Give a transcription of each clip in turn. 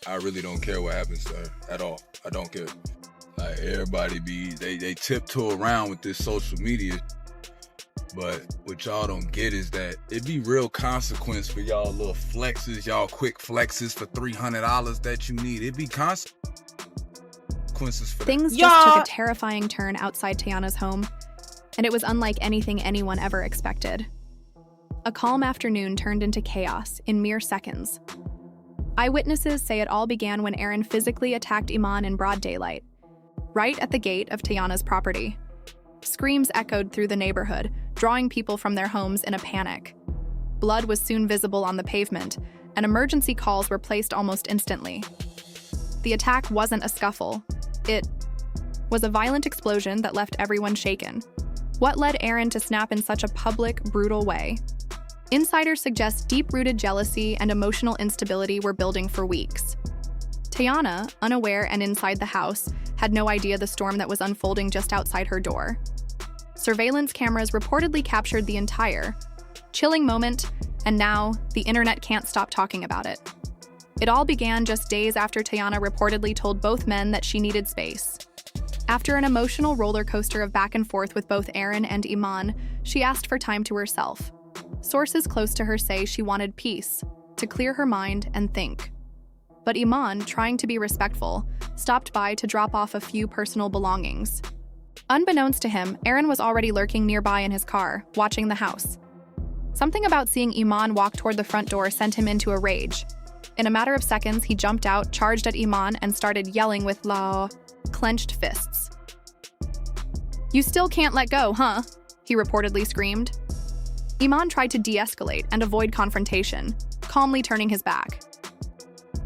I really don't care what happens to her at all. I don't care. Like, everybody they tiptoe around with this social media. But what y'all don't get is that it be real consequence for y'all little flexes, y'all quick flexes for $300 that you need. It be consequences for Things just took a terrifying turn outside Teyana's home, and it was unlike anything anyone ever expected. A calm afternoon turned into chaos in mere seconds. Eyewitnesses say it all began when Aaron physically attacked Iman in broad daylight, right at the gate of Teyana's property. Screams echoed through the neighborhood, drawing people from their homes in a panic. Blood was soon visible on the pavement, and emergency calls were placed almost instantly. The attack wasn't a scuffle. It was a violent explosion that left everyone shaken. What led Aaron to snap in such a public, brutal way? Insiders suggest deep-rooted jealousy and emotional instability were building for weeks. Teyana, unaware and inside the house, had no idea the storm that was unfolding just outside her door. Surveillance cameras reportedly captured the entire chilling moment, and now the internet can't stop talking about it. It all began just days after Teyana reportedly told both men that she needed space. After an emotional roller coaster of back and forth with both Aaron and Iman, she asked for time to herself. Sources close to her say she wanted peace, to clear her mind and think. But Iman, trying to be respectful, stopped by to drop off a few personal belongings. Unbeknownst to him, Aaron was already lurking nearby in his car, watching the house. Something about seeing Iman walk toward the front door sent him into a rage. In a matter of seconds, he jumped out, charged at Iman, and started yelling with clenched fists. "You still can't let go, huh?" he reportedly screamed. Iman tried to de-escalate and avoid confrontation, calmly turning his back.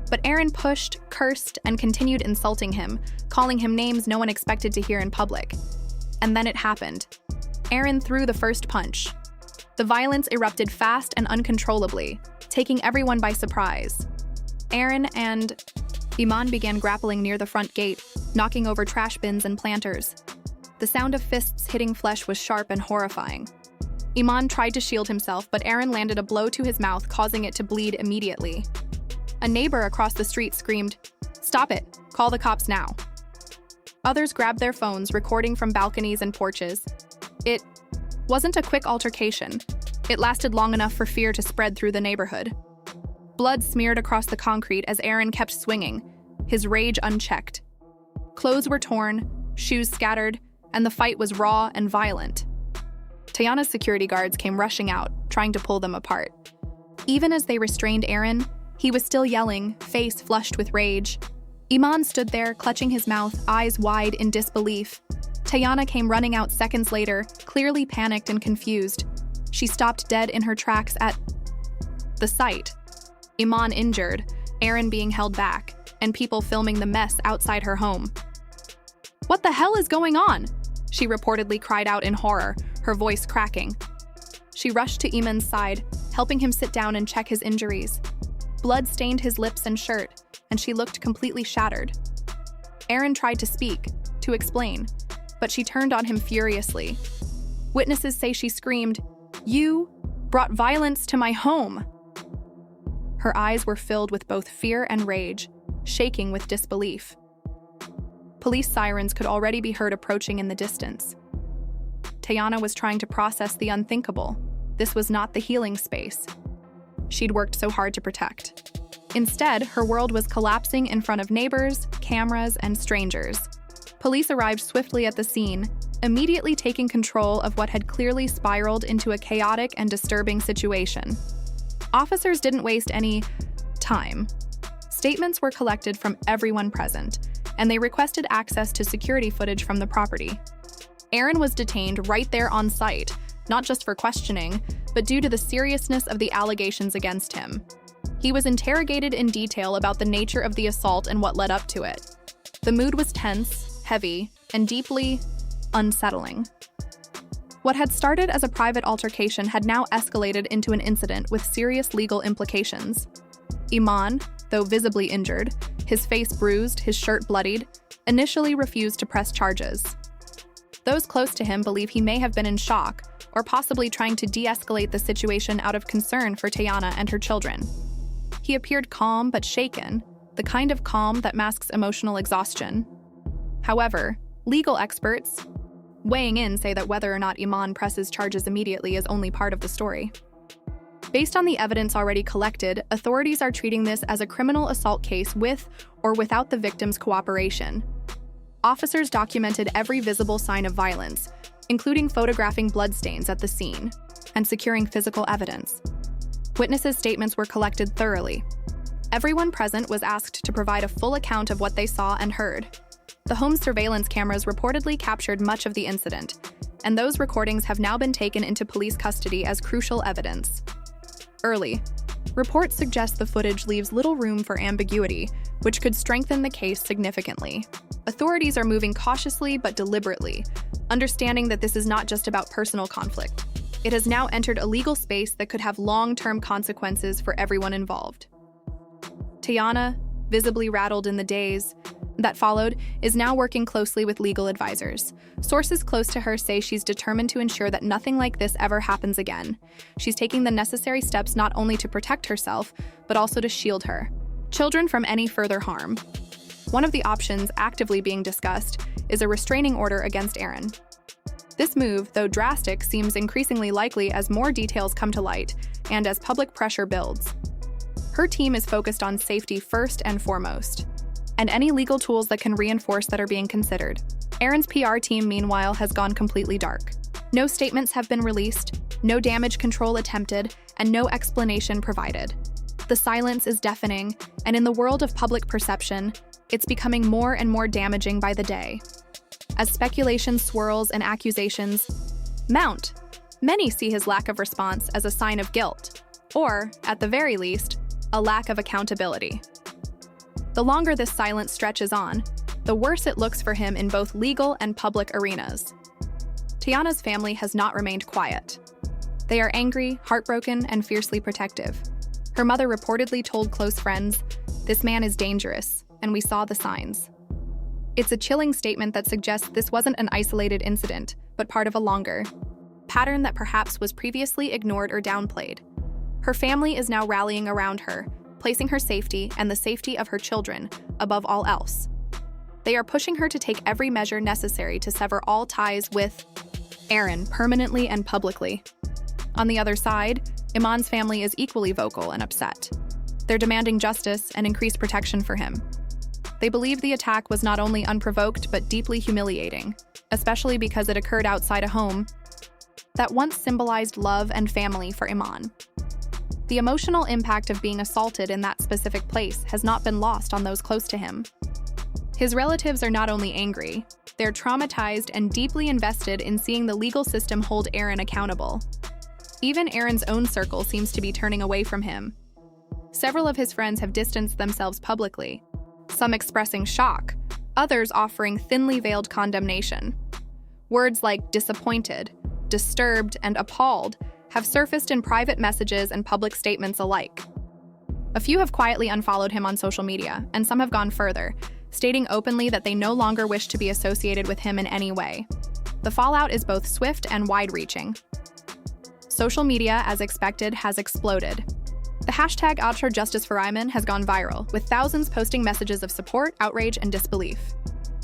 But Aaron pushed, cursed, and continued insulting him, calling him names no one expected to hear in public. And then it happened. Aaron threw the first punch. The violence erupted fast and uncontrollably, taking everyone by surprise. Aaron and Iman began grappling near the front gate, knocking over trash bins and planters. The sound of fists hitting flesh was sharp and horrifying. Iman tried to shield himself, but Aaron landed a blow to his mouth, causing it to bleed immediately. A neighbor across the street screamed, "Stop it! Call the cops now." Others grabbed their phones, recording from balconies and porches. It wasn't a quick altercation. It lasted long enough for fear to spread through the neighborhood. Blood smeared across the concrete as Aaron kept swinging, his rage unchecked. Clothes were torn, shoes scattered, and the fight was raw and violent. Teyana's security guards came rushing out, trying to pull them apart. Even as they restrained Aaron, he was still yelling, face flushed with rage. Iman stood there, clutching his mouth, eyes wide in disbelief. Teyana came running out seconds later, clearly panicked and confused. She stopped dead in her tracks at the sight. Iman injured, Aaron being held back, and people filming the mess outside her home. "What the hell is going on?" she reportedly cried out in horror, her voice cracking. She rushed to Iman's side, helping him sit down and check his injuries. Blood stained his lips and shirt, and she looked completely shattered. Aaron tried to speak, to explain, but she turned on him furiously. Witnesses say she screamed, "You brought violence to my home!" Her eyes were filled with both fear and rage, shaking with disbelief. Police sirens could already be heard approaching in the distance. Teyana was trying to process the unthinkable. This was not the healing space she'd worked so hard to protect. Instead, her world was collapsing in front of neighbors, cameras, and strangers. Police arrived swiftly at the scene, immediately taking control of what had clearly spiraled into a chaotic and disturbing situation. Officers didn't waste any time. Statements were collected from everyone present, and they requested access to security footage from the property. Aaron was detained right there on site, not just for questioning, but due to the seriousness of the allegations against him. He was interrogated in detail about the nature of the assault and what led up to it. The mood was tense, heavy, and deeply unsettling. What had started as a private altercation had now escalated into an incident with serious legal implications. Iman, though visibly injured, his face bruised, his shirt bloodied, initially refused to press charges. Those close to him believe he may have been in shock, or possibly trying to de-escalate the situation out of concern for Teyana and her children. He appeared calm but shaken, the kind of calm that masks emotional exhaustion. However, legal experts weighing in say that whether or not Iman presses charges immediately is only part of the story. Based on the evidence already collected, authorities are treating this as a criminal assault case with or without the victim's cooperation. Officers documented every visible sign of violence, including photographing bloodstains at the scene and securing physical evidence. Witnesses' statements were collected thoroughly. Everyone present was asked to provide a full account of what they saw and heard. The home surveillance cameras reportedly captured much of the incident, and those recordings have now been taken into police custody as crucial evidence. Early reports suggest the footage leaves little room for ambiguity, which could strengthen the case significantly. Authorities are moving cautiously but deliberately, understanding that this is not just about personal conflict. It has now entered a legal space that could have long-term consequences for everyone involved. Teyana, visibly rattled in the days that followed, is now working closely with legal advisors. Sources close to her say she's determined to ensure that nothing like this ever happens again. She's taking the necessary steps not only to protect herself, but also to shield her children from any further harm. One of the options actively being discussed is a restraining order against Aaron. This move, though drastic, seems increasingly likely as more details come to light and as public pressure builds. Her team is focused on safety first and foremost, and any legal tools that can reinforce that are being considered. Aaron's PR team, meanwhile, has gone completely dark. No statements have been released, no damage control attempted, and no explanation provided. The silence is deafening, and in the world of public perception, it's becoming more and more damaging by the day. As speculation swirls and accusations mount, many see his lack of response as a sign of guilt, or, at the very least, a lack of accountability. The longer this silence stretches on, the worse it looks for him in both legal and public arenas. Teyana's family has not remained quiet. They are angry, heartbroken, and fiercely protective. Her mother reportedly told close friends, "This man is dangerous, and we saw the signs." It's a chilling statement that suggests this wasn't an isolated incident, but part of a longer pattern that perhaps was previously ignored or downplayed. Her family is now rallying around her, placing her safety and the safety of her children above all else. They are pushing her to take every measure necessary to sever all ties with Aaron permanently and publicly. On the other side, Iman's family is equally vocal and upset. They're demanding justice and increased protection for him. They believe the attack was not only unprovoked but deeply humiliating, especially because it occurred outside a home that once symbolized love and family for Iman. The emotional impact of being assaulted in that specific place has not been lost on those close to him. His relatives are not only angry, they're traumatized and deeply invested in seeing the legal system hold Aaron accountable. Even Aaron's own circle seems to be turning away from him. Several of his friends have distanced themselves publicly, some expressing shock, others offering thinly veiled condemnation. Words like disappointed, disturbed, and appalled have surfaced in private messages and public statements alike. A few have quietly unfollowed him on social media, and some have gone further, stating openly that they no longer wish to be associated with him in any way. The fallout is both swift and wide-reaching. Social media, as expected, has exploded. The hashtag #OutrageJusticeForIman has gone viral, with thousands posting messages of support, outrage, and disbelief.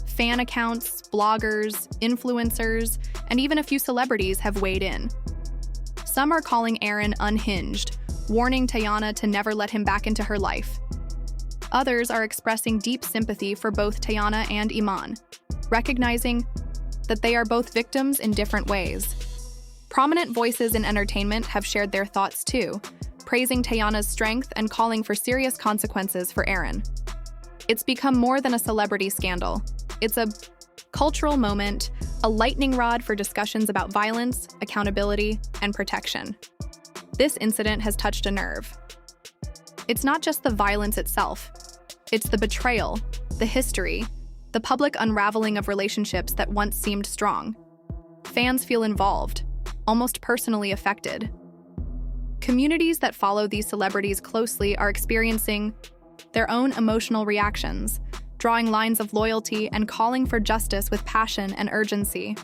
Fan accounts, bloggers, influencers, and even a few celebrities have weighed in. Some are calling Aaron unhinged, warning Teyana to never let him back into her life. Others are expressing deep sympathy for both Teyana and Iman, recognizing that they are both victims in different ways. Prominent voices in entertainment have shared their thoughts too, praising Teyana's strength and calling for serious consequences for Aaron. It's become more than a celebrity scandal. It's a cultural moment, a lightning rod for discussions about violence, accountability, and protection. This incident has touched a nerve. It's not just the violence itself. It's the betrayal, the history, the public unraveling of relationships that once seemed strong. Fans feel involved, almost personally affected. Communities that follow these celebrities closely are experiencing their own emotional reactions, drawing lines of loyalty and calling for justice with passion and urgency.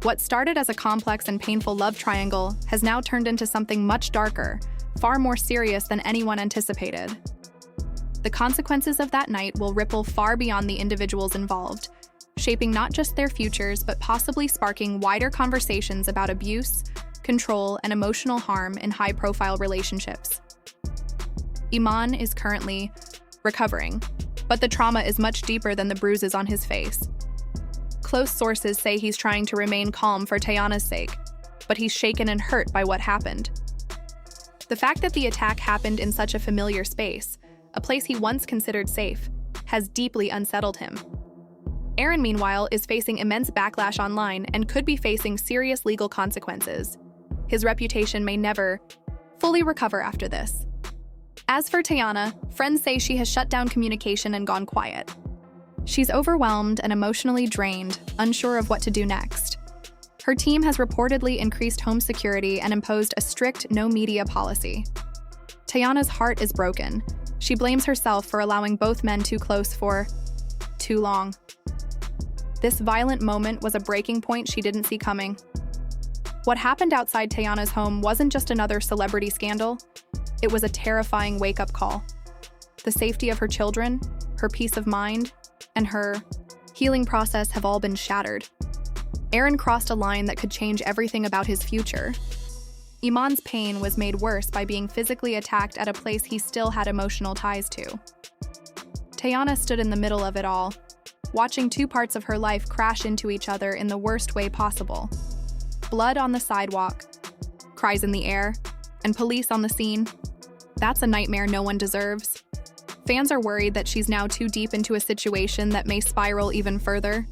What started as a complex and painful love triangle has now turned into something much darker, far more serious than anyone anticipated. The consequences of that night will ripple far beyond the individuals involved, shaping not just their futures, but possibly sparking wider conversations about abuse, control, and emotional harm in high-profile relationships. Iman is currently recovering, but the trauma is much deeper than the bruises on his face. Close sources say he's trying to remain calm for Teyana's sake, but he's shaken and hurt by what happened. The fact that the attack happened in such a familiar space, a place he once considered safe, has deeply unsettled him. Aaron, meanwhile, is facing immense backlash online and could be facing serious legal consequences. His reputation may never fully recover after this. As for Teyana, friends say she has shut down communication and gone quiet. She's overwhelmed and emotionally drained, unsure of what to do next. Her team has reportedly increased home security and imposed a strict no-media policy. Teyana's heart is broken. She blames herself for allowing both men too close for too long. This violent moment was a breaking point she didn't see coming. What happened outside Teyana's home wasn't just another celebrity scandal. It was a terrifying wake-up call. The safety of her children, her peace of mind, and her healing process have all been shattered. Aaron crossed a line that could change everything about his future. Iman's pain was made worse by being physically attacked at a place he still had emotional ties to. Teyana stood in the middle of it all, watching two parts of her life crash into each other in the worst way possible. Blood on the sidewalk, cries in the air, and police on the scene. That's a nightmare no one deserves. Fans are worried that she's now too deep into a situation that may spiral even further.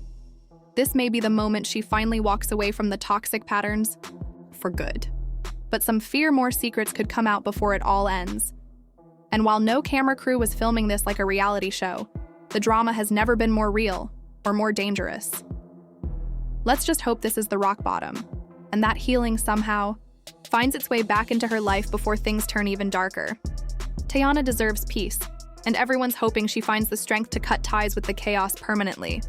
This may be the moment she finally walks away from the toxic patterns for good. But some fear more secrets could come out before it all ends. And while no camera crew was filming this like a reality show, the drama has never been more real or more dangerous. Let's just hope this is the rock bottom, and that healing somehow finds its way back into her life before things turn even darker. Teyana deserves peace, and everyone's hoping she finds the strength to cut ties with the chaos permanently.